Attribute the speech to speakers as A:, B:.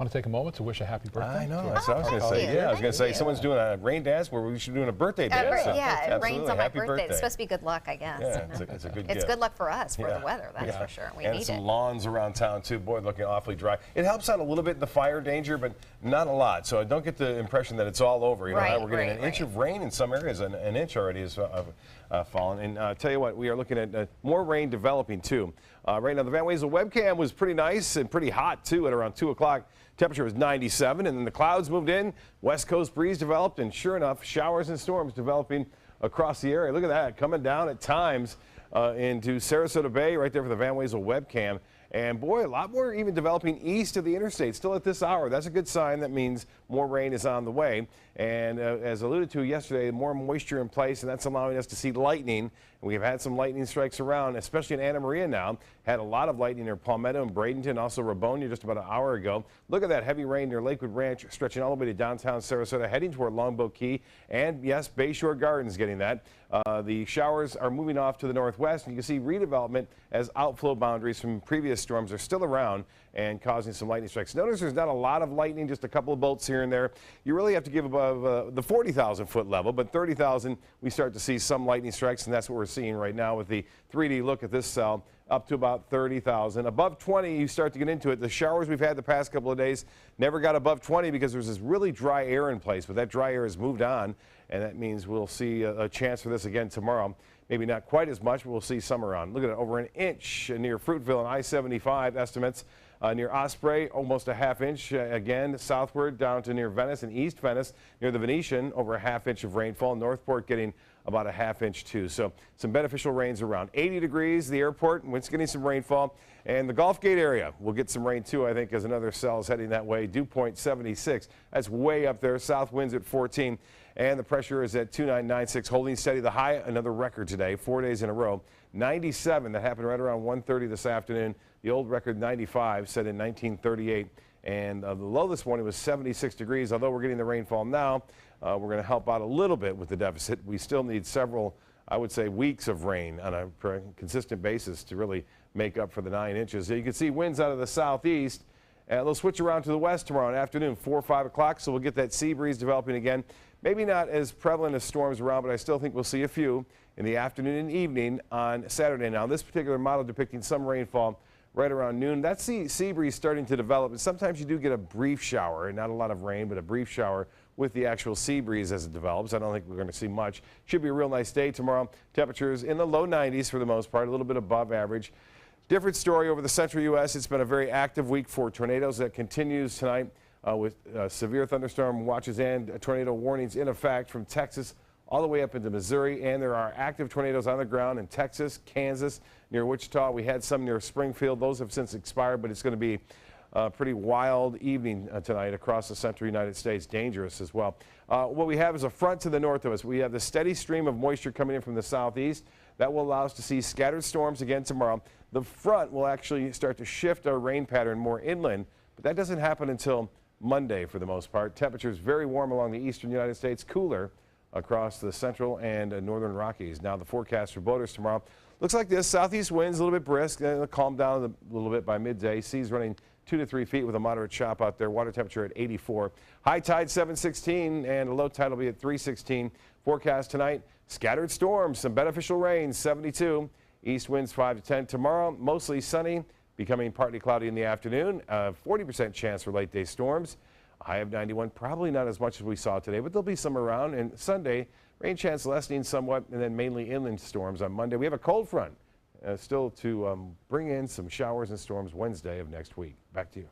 A: Want to take a moment to wish a happy birthday?
B: I know. That's what I was going to say. Yeah, I was going to say someone's doing a rain dance where we should be doing a birthday dance.
C: Yeah, it rains on my birthday. It's supposed to be good luck, I guess.
B: Yeah, it's a good gift.
C: It's good luck for us, for the weather, that's for sure. We need it.
B: And some lawns around town, too. Boy, looking awfully dry. It helps out a little bit in the fire danger, but not a lot. So I don't get the impression that it's all over. You know, we're getting an inch of rain in some areas. An inch already has fallen. And I'll tell you what, we are looking at more rain developing, too. Right now, the Van Wezel webcam was pretty nice and pretty hot, too, at around 2 o'clock. Temperature was 97, and then the clouds moved in. West Coast breeze developed, and sure enough, showers and storms developing across the area. Look at that, coming down at times into Sarasota Bay, right there for the Van Wezel webcam. And boy, a lot more even developing east of the interstate still at this hour. That's a good sign. That means more rain is on the way. And as alluded to yesterday, more moisture in place, and that's allowing us to see lightning. And we've had some lightning strikes around, especially in Anna Maria now. Had a lot of lightning near Palmetto and Bradenton, also Rabonia just about an hour ago. Look at that heavy rain near Lakewood Ranch, stretching all the way to downtown Sarasota, heading toward Longboat Key. And yes, Bayshore Gardens getting that. The showers are moving off to the northwest, and you can see redevelopment as outflow boundaries from previous storms are still around and causing some lightning strikes. Notice there's not a lot of lightning, just a couple of bolts here and there. You really have to give above the 40,000 foot level, but 30,000 we start to see some lightning strikes, and that's what we're seeing right now with the 3D look at this cell up to about 30,000. Above 20, you start to get into it. The showers we've had the past couple of days never got above 20 because there's this really dry air in place, but that dry air has moved on, and that means we'll see a chance for this again tomorrow. Maybe not quite as much, but we'll see some around. Look at it, over an inch near Fruitville and I-75 estimates. Near Osprey, almost a half inch. Again, southward down to near Venice and East Venice. Near the Venetian, over a half inch of rainfall. Northport getting about a half inch too. So some beneficial rains around. 80 degrees, the airport, and it's getting some rainfall. And the Gulf Gate area will get some rain too, I think, as another cell is heading that way. Dew point 76. That's way up there. South winds at 14. And the pressure is at 2996, holding steady. The high, another record today, 4 days in a row. 97, that happened right around 1:30 this afternoon. The old record 95 set in 1938. And the low this morning was 76 degrees. Although we're getting the rainfall now, we're going to help out a little bit with the deficit. We still need several, I would say, weeks of rain on a consistent basis to really make up for the 9 inches. So you can see winds out of the southeast. They'll switch around to the west tomorrow afternoon, 4 or 5 o'clock, so we'll get that sea breeze developing again. Maybe not as prevalent as storms around, but I still think we'll see a few in the afternoon and evening on Saturday. Now, this particular model depicting some rainfall right around noon. That's the sea breeze starting to develop, and sometimes you do get a brief shower, not a lot of rain, but a brief shower with the actual sea breeze as it develops. I don't think we're going to see much. Should be a real nice day tomorrow. Temperatures in the low 90s for the most part, a little bit above average. Different story over the central U.S. It's been a very active week for tornadoes. That continues tonight with severe thunderstorm watches and tornado warnings in effect from Texas all the way up into Missouri. And there are active tornadoes on the ground in Texas, Kansas, near Wichita. We had some near Springfield. Those have since expired, but it's going to be a pretty wild evening tonight across the central United States. Dangerous as well. What we have is a front to the north of us. We have the steady stream of moisture coming in from the southeast. That will allow us to see scattered storms again tomorrow. The front will actually start to shift our rain pattern more inland, but that doesn't happen until Monday for the most part. Temperatures very warm along the eastern United States, cooler across the central and northern Rockies. Now the forecast for boaters tomorrow looks like this. Southeast winds a little bit brisk, and it'll calm down a little bit by midday. Seas running 2 to 3 feet with a moderate chop out there. Water temperature at 84. High tide 716 and a low tide will be at 316. Forecast tonight, scattered storms, some beneficial rain 72. East winds 5 to 10. Tomorrow mostly sunny, becoming partly cloudy in the afternoon. 40% chance for late day storms. A high of 91, probably not as much as we saw today, but there'll be some around. And Sunday, rain chance lessening somewhat, and then mainly inland storms on Monday. We have a cold front still to bring in some showers and storms Wednesday of next week. Back to you.